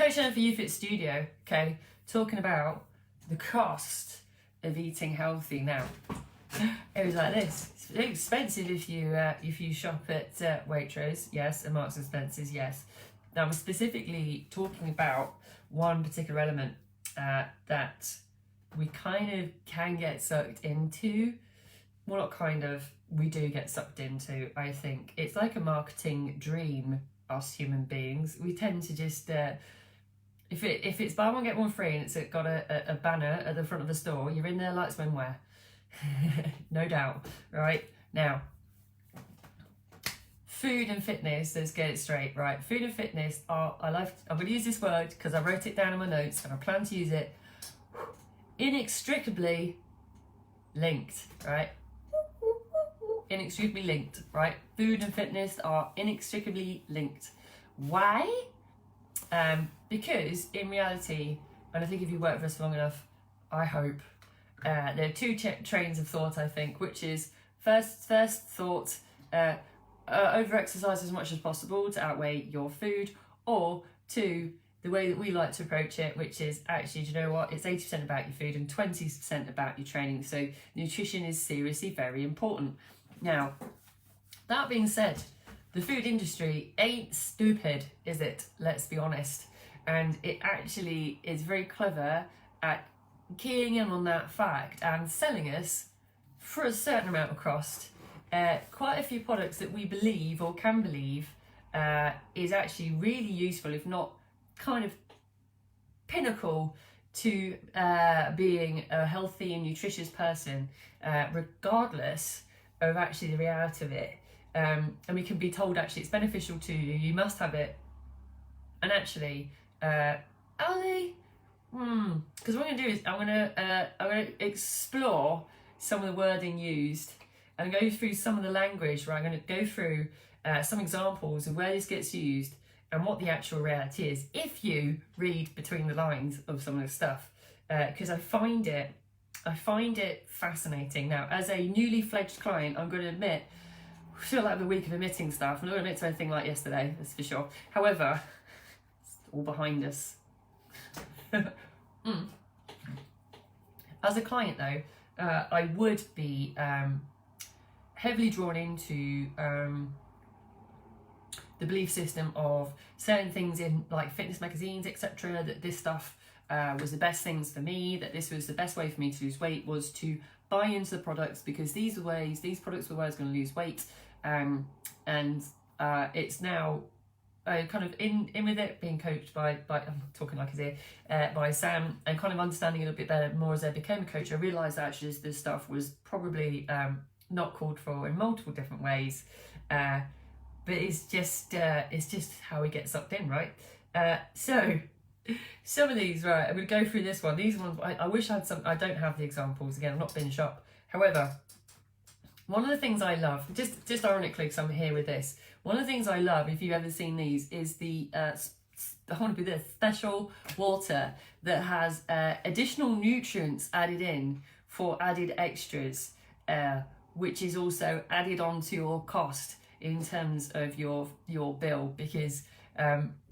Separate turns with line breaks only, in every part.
Coach Helen for YouFit Studio, okay, talking about the cost of eating healthy. Now, it was like this. It's expensive if you shop at Waitrose, yes, and Marks and Spencer's, yes. Now, I'm specifically talking about one particular element that we kind of can get sucked into. Well, not kind of, we do get sucked into, I think. It's like a marketing dream, us human beings. We tend to just, if it's buy one, get one free, and it's got a banner at the front of the store, you're in there like swimwear. No doubt, right? Now, food and fitness, let's get it straight, right? Food and fitness are, I'm going to use this word because I wrote it down in my notes and I plan to use it, inextricably linked, right? Inextricably linked, right? Food and fitness are inextricably linked. Why? Because in reality, and I think if you work for us long enough, I hope, there are two trains of thought, I think, which is first thought, over-exercise as much as possible to outweigh your food, or two, the way that we like to approach it, which is actually, do you know what, it's 80% about your food and 20% about your training. So nutrition is seriously very important. Now, that being said, the food industry ain't stupid, is it? Let's be honest. And it actually is very clever at keying in on that fact and selling us, for a certain amount of cost, quite a few products that we believe or can believe is actually really useful, if not kind of pinnacle to being a healthy and nutritious person, regardless of actually the reality of it. And we can be told actually it's beneficial to you, you must have it. And actually, are they? Because what I'm going to do is I'm going to explore some of the wording used and go through some of the language, right? I'm going to go through some examples of where this gets used and what the actual reality is, if you read between the lines of some of this stuff, because I find it fascinating. Now, as a newly fledged client, I'm going to admit, I feel like the week of admitting stuff. I'm not going to admit to anything like yesterday, that's for sure. However, it's all behind us. As a client though, I would be heavily drawn into the belief system of certain things in like fitness magazines, etc., that this stuff was the best things for me, that this was the best way for me to lose weight, was to buy into the products because these products were where I was going to lose weight, and it's now kind of in with it, being coached by I'm talking like his ear, by Sam, and kind of understanding a little bit better more as I became a coach. I realised that actually this stuff was probably not called for in multiple different ways, but it's just how we get sucked in, right? So some of these, right, I'm going to go through this one. These ones, I wish I had some. I don't have the examples. Again, I've not been shop. However, one of the things I love, just ironically, because I'm here with this, one of the things I love, if you've ever seen these, is the I want to be the special water that has additional nutrients added in for added extras, which is also added on to your cost in terms of your bill, because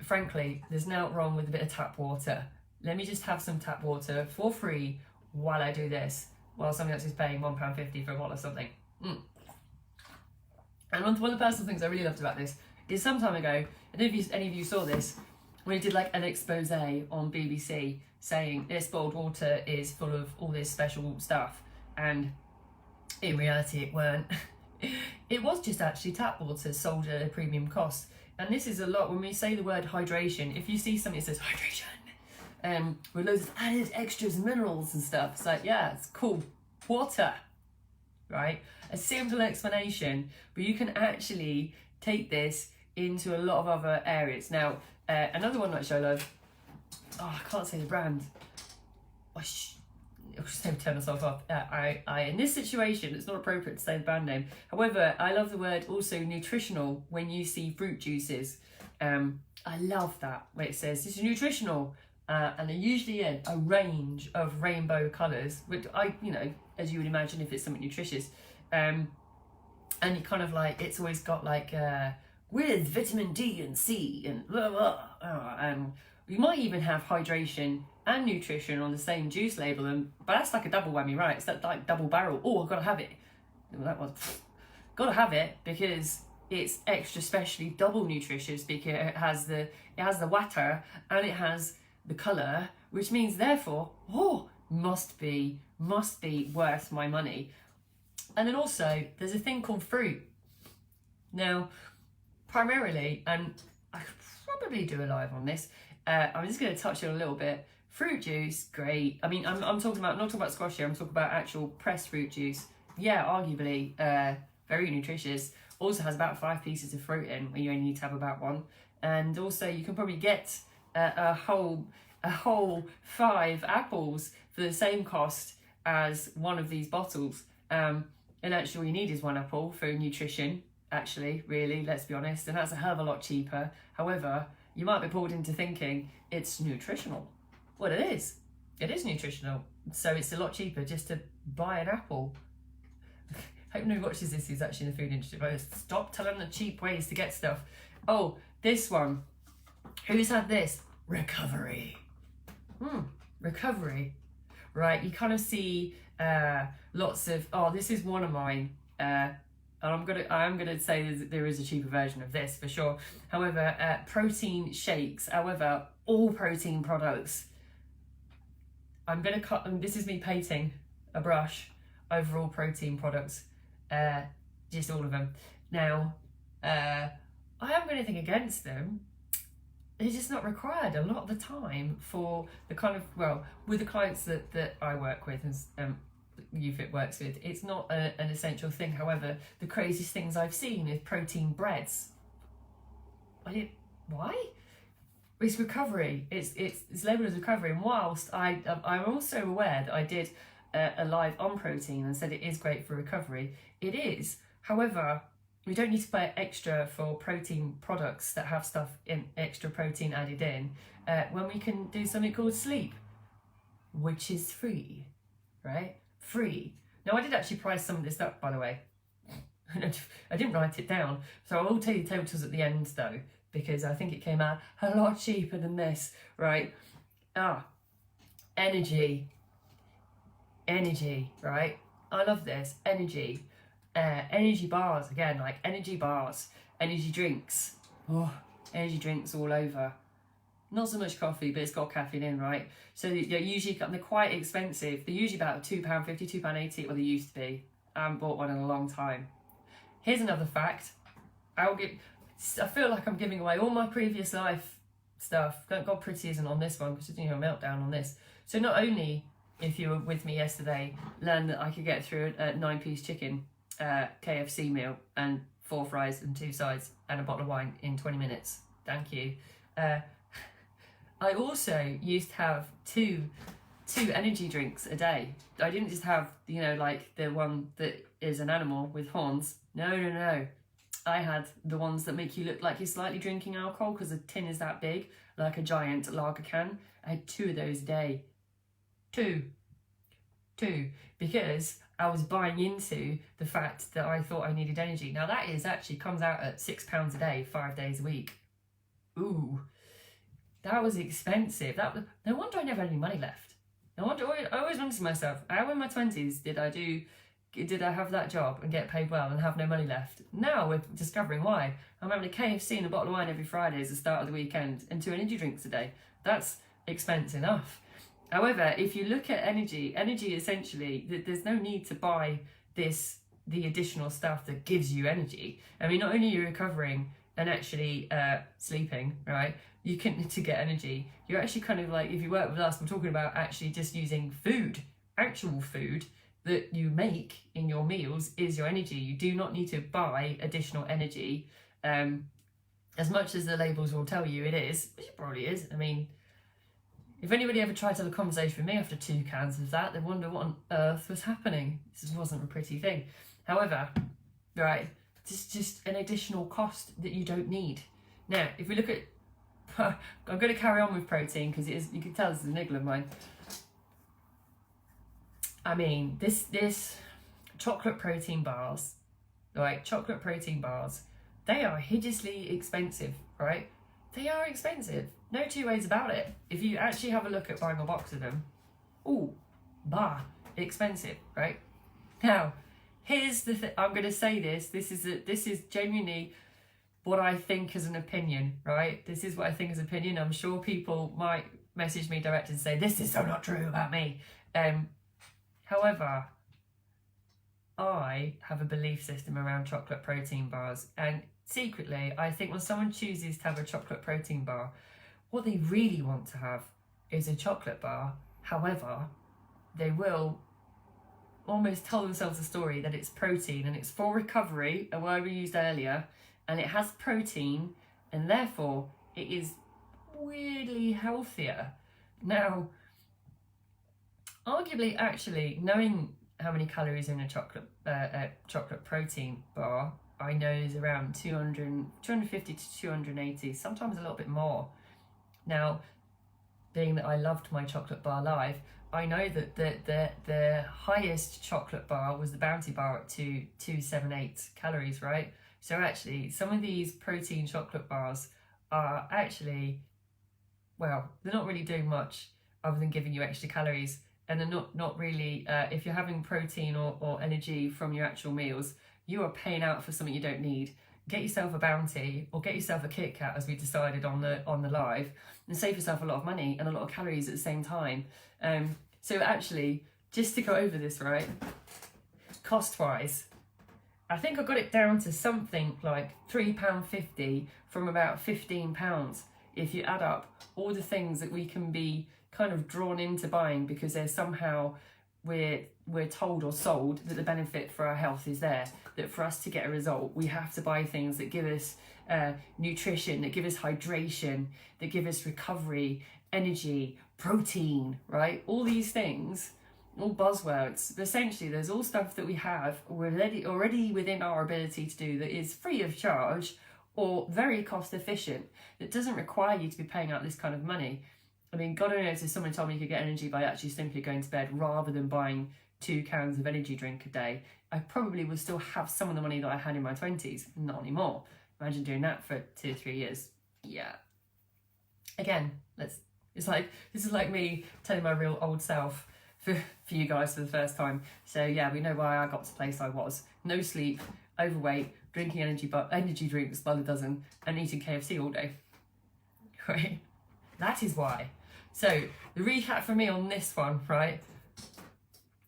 frankly, there's nothing wrong with a bit of tap water. Let me just have some tap water for free while I do this, while somebody else is paying £1.50 for a bottle of something. And one of the personal things I really loved about this is some time ago, I don't know if any of you saw this, when he did like an expose on BBC saying this bottled water is full of all this special stuff, and in reality it weren't. It was just actually tap water sold at a premium cost. And this is a lot when we say the word hydration. If you see something that says hydration, with loads of added extras and minerals and stuff, it's like, yeah, it's cool, water, right? A simple explanation, but you can actually take this into a lot of other areas. Now, another one which I love, I can't say the brand. I'll just turn myself off. In this situation, it's not appropriate to say the brand name. However, I love the word also nutritional when you see fruit juices. I love that when it says this is nutritional, and they're usually in a range of rainbow colours, which as you would imagine if it's something nutritious. And you kind of like, it's always got like with vitamin D and C and blah, blah, You might even have hydration and nutrition on the same juice label, but that's like a double whammy, right? It's that like double barrel. Oh, I've got to have it. Well, that was got to have it because it's extra specially double nutritious, because it has the water and it has the colour, which means therefore, must be worth my money. And then also there's a thing called fruit. Now, primarily, and I could probably do a live on this, I'm just going to touch on a little bit. Fruit juice, great. I mean, I'm talking about, not talking about squash here, I'm talking about actual pressed fruit juice. Yeah, arguably very nutritious. Also has about 5 pieces of fruit in, when you only need to have about 1. And also you can probably get a whole 5 apples for the same cost as one of these bottles. And actually all you need is 1 apple for nutrition, actually, really, let's be honest. And that's a hell of a lot cheaper. However, you might be pulled into thinking it's nutritional. Well, it is. It is nutritional. So it's a lot cheaper just to buy an apple. I hope no one watches this who's actually in the food industry. But stop telling them the cheap ways to get stuff. Oh, this one. Who's had this? Recovery. Recovery. Right, you kind of see lots of, this is one of mine. And I'm gonna say there is a cheaper version of this for sure. However, protein shakes. However, all protein products. I'm gonna cut, and this is me painting a brush over all protein products, just all of them. Now, I haven't got anything against them. They're just not required a lot of the time for the kind of, with the clients that I work with and UFit works with, it's not an essential thing. However, the craziest things I've seen is protein breads. Why? It's recovery. It's labelled as recovery. And whilst I'm also aware that I did a live on protein and said it is great for recovery, it is. However, we don't need to pay extra for protein products that have stuff in extra protein added in when we can do something called sleep, which is free, right? Free. Now, I did actually price some of this up, by the way. I didn't write it down, so I will tell you the totals at the end though, because I think it came out a lot cheaper than this, right? Energy, right? I love this, energy. Energy bars, again, like energy bars, energy drinks. Energy drinks all over. Not so much coffee, but it's got caffeine in, right? So they're usually, they're quite expensive. They're usually about £2.50, £2.80, well, they used to be. I haven't bought one in a long time. Here's another fact. I feel like I'm giving away all my previous life stuff. Thank God Pretty isn't on this one, because there's a meltdown on this. So not only, if you were with me yesterday, learn that I could get through a 9-piece chicken KFC meal and 4 fries and 2 sides and a bottle of wine in 20 minutes. Thank you. I also used to have two energy drinks a day. I didn't just have, like the one that is an animal with horns. No. I had the ones that make you look like you're slightly drinking alcohol because the tin is that big, like a giant lager can. I had 2 of those a day. Two. Because I was buying into the fact that I thought I needed energy. Now that comes out at £6 a day, 5 days a week. Ooh, that was expensive. No wonder I never had any money left. I always wondered to myself, how in my 20s did I have that job and get paid well and have no money left? Now we're discovering why. I'm having a KFC and a bottle of wine every Friday as the start of the weekend and 2 energy drinks a day. That's expense enough. However, if you look at energy essentially, there's no need to buy the additional stuff that gives you energy. I mean, not only are you recovering and actually sleeping, right? You can, to get energy, you're actually kind of like, if you work with us, we're talking about actually just using food, actual food that you make in your meals is your energy. You do not need to buy additional energy, as much as the labels will tell you it is, which it probably is. I mean, if anybody ever tried to have a conversation with me after 2 cans of that, they'd wonder what on earth was happening. This wasn't a pretty thing. However, right, it's just an additional cost that you don't need. Now, if we look at, I'm going to carry on with protein because you can tell this is a niggle of mine. I mean, this chocolate protein bars, right? Chocolate protein bars, they are hideously expensive, right? They are expensive. No two ways about it. If you actually have a look at buying a box of them, ooh, expensive, right? Now, here's the thing. I'm going to say this. This is genuinely what I think as an opinion, right? This is what I think as an opinion. I'm sure people might message me direct and say, this is so not true about me. However, I have a belief system around chocolate protein bars, and secretly, I think when someone chooses to have a chocolate protein bar, what they really want to have is a chocolate bar. However, they will almost tell themselves a story that it's protein and it's for recovery, a word we used earlier, and it has protein, and therefore it is weirdly healthier. Now, arguably, actually, knowing how many calories in a chocolate protein bar, I know is around 250 to 280, sometimes a little bit more. Now, being that I loved my chocolate bar live, I know that the highest chocolate bar was the Bounty bar at 278 calories, right? So actually, some of these protein chocolate bars are actually, well, they're not really doing much other than giving you extra calories. And they're not really, if you're having protein or energy from your actual meals, you are paying out for something you don't need. Get yourself a Bounty or get yourself a Kit Kat, as we decided on the live, and save yourself a lot of money and a lot of calories at the same time. So actually, just to go over this, right, cost-wise, I think I got it down to something like £3.50 from about £15 if you add up all the things that we can be kind of drawn into buying because there's somehow we're told or sold that the benefit for our health is there, that for us to get a result we have to buy things that give us nutrition, that give us hydration, that give us recovery, energy, protein, right? All these things, all buzzwords, but essentially there's all stuff that we have already within our ability to do that is free of charge or very cost efficient, that doesn't require you to be paying out this kind of money. I mean, God only knows if someone told me you could get energy by actually simply going to bed rather than buying 2 cans of energy drink a day, I probably would still have some of the money that I had in my 20s. Not anymore. Imagine doing that for 2 or 3 years. Yeah. Again, this is like me telling my real old self for you guys for the first time. So yeah, we know why I got to the place I was. No sleep, overweight, drinking energy drinks by the dozen, and eating KFC all day. Right? That is why. So the recap for me on this one, right?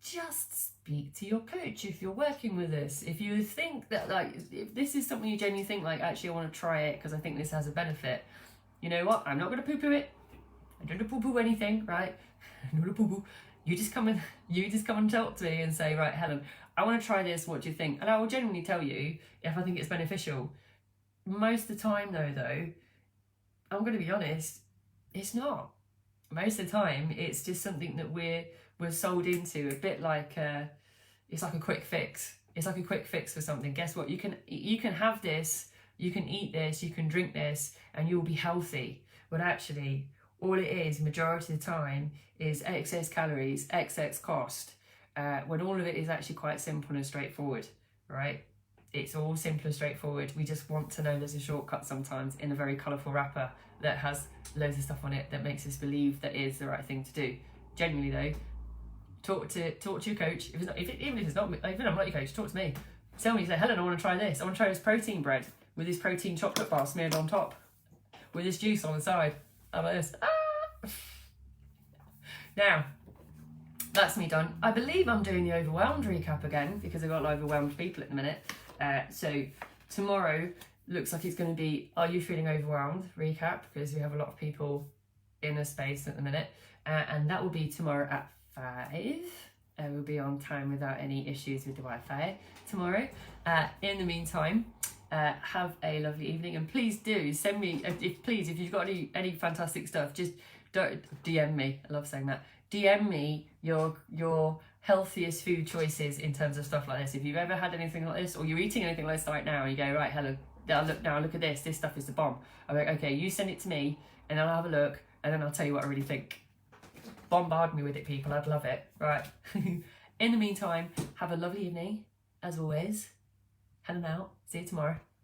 Just speak to your coach if you're working with this. If you think that, like, if this is something you genuinely think, like, actually I want to try it because I think this has a benefit, you know what? I'm not going to poo-poo it. I don't poo-poo anything, right? I'm not a poo-poo. You just come and talk to me and say, right, Helen, I want to try this. What do you think? And I will genuinely tell you if I think it's beneficial. Most of the time, though, I'm going to be honest, it's not. Most of the time, it's just something that we're sold into, a bit like it's like a quick fix. It's like a quick fix for something. Guess what? You can have this, you can eat this, you can drink this, and you'll be healthy. But actually, all it is, majority of the time, is excess calories, excess cost, when all of it is actually quite simple and straightforward, right? It's all simple and straightforward. We just want to know there's a shortcut sometimes in a very colourful wrapper that has loads of stuff on it that makes us believe that is the right thing to do. Genuinely though, talk to your coach. Even if I'm not your coach, talk to me. Tell me, say, Helen, I want to try this. I want to try this protein bread with this protein chocolate bar smeared on top, with this juice on the side. How about this? Now, that's me done. I believe I'm doing the overwhelmed recap again because I've got a lot of overwhelmed people at the minute. So tomorrow looks like it's going to be Are You Feeling Overwhelmed recap, because we have a lot of people in a space at the minute, and that will be tomorrow at 5. We'll be on time without any issues with the Wi-Fi tomorrow. In the meantime, have a lovely evening, and please do send me if you've got any fantastic stuff, just don't DM me. I love saying that. DM me your healthiest food choices in terms of stuff like this. If you've ever had anything like this, or you're eating anything like this right now, and you go, right, Helen, look at this stuff is the bomb. I'm like, okay, you send it to me and I'll have a look and then I'll tell you what I really think. Bombard me with it, people. I'd love it. Right. In the meantime, have a lovely evening as always. Helen out. See you tomorrow.